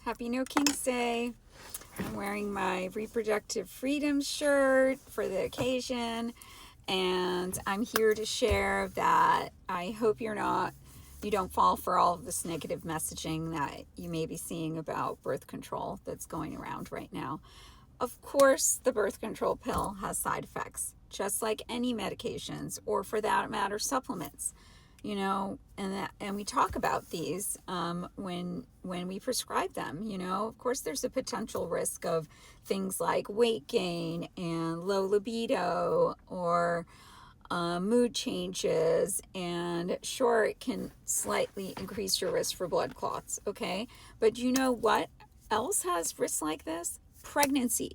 Happy No King's Day. I'm wearing my reproductive freedom shirt for the occasion, and I'm here to share that I hope you don't fall for all of this negative messaging that you may be seeing about birth control that's going around right now. Of course, the birth control pill has side effects, just like any medications, or for that matter, supplements. And we talk about these when we prescribe them. Of course, there's a potential risk of things like weight gain and low libido, or mood changes, and sure, it can slightly increase your risk for blood clots. Okay, but you know what else has risks like this? Pregnancy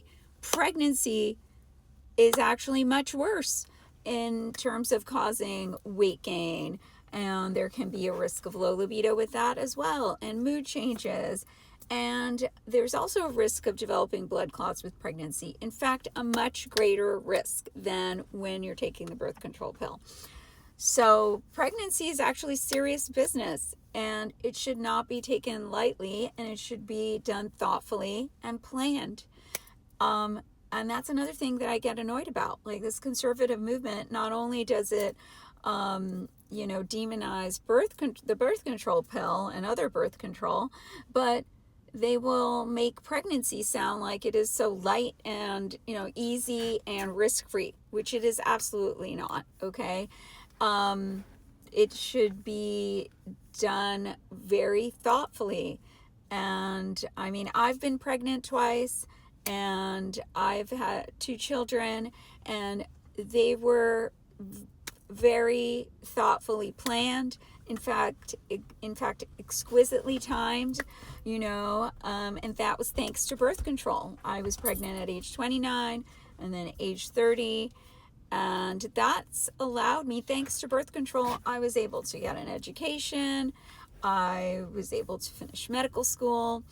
is actually much worse in terms of causing weight gain, and there can be a risk of low libido with that as well, and mood changes. And there's also a risk of developing blood clots with pregnancy. In fact, a much greater risk than when you're taking the birth control pill. So pregnancy is actually serious business, and it should not be taken lightly, and it should be done thoughtfully and planned. And that's another thing that I get annoyed about. Like, this conservative movement, not only does it, demonize the birth control pill and other birth control, but they will make pregnancy sound like it is so light and, easy and risk-free, which it is absolutely not, okay? It should be done very thoughtfully. And I mean, I've been pregnant twice, and I've had 2 children, and they were very thoughtfully planned. In fact, exquisitely timed, and that was thanks to birth control. I was pregnant at age 29 and then age 30. And that's allowed me, thanks to birth control, I was able to get an education. I was able to finish medical school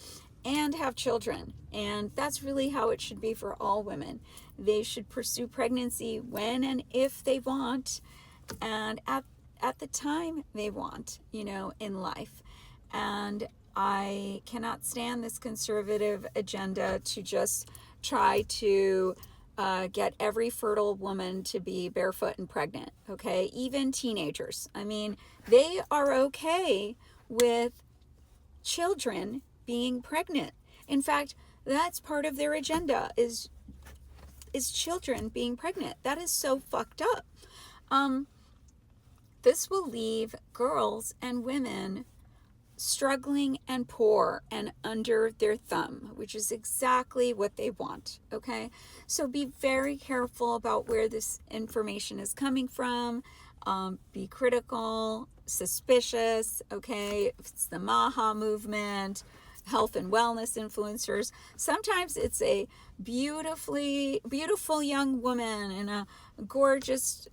and have children. And that's really how it should be for all women. They should pursue pregnancy when and if they want, and at the time they want, in life. And I cannot stand this conservative agenda to just try to get every fertile woman to be barefoot and pregnant, okay? Even teenagers. I mean, they are okay with children being pregnant. In fact, that's part of their agenda is children being pregnant. That is so fucked up. This will leave girls and women struggling and poor and under their thumb, which is exactly what they want, okay? So be very careful about where this information is coming from. Be critical, suspicious, okay? If it's the Maha movement, health and wellness influencers, sometimes it's a beautiful young woman in a gorgeous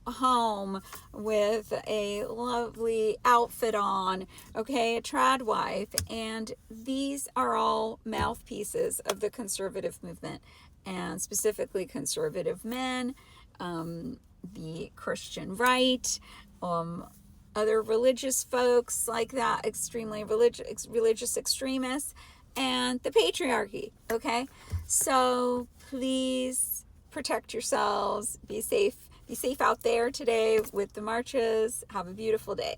home with a lovely outfit on, okay, a trad wife. And these are all mouthpieces of the conservative movement, and specifically conservative men, the Christian right, other religious folks like that, extremely religious extremists, and the patriarchy, okay? So please protect yourselves, be safe out there today with the marches. Have a beautiful day.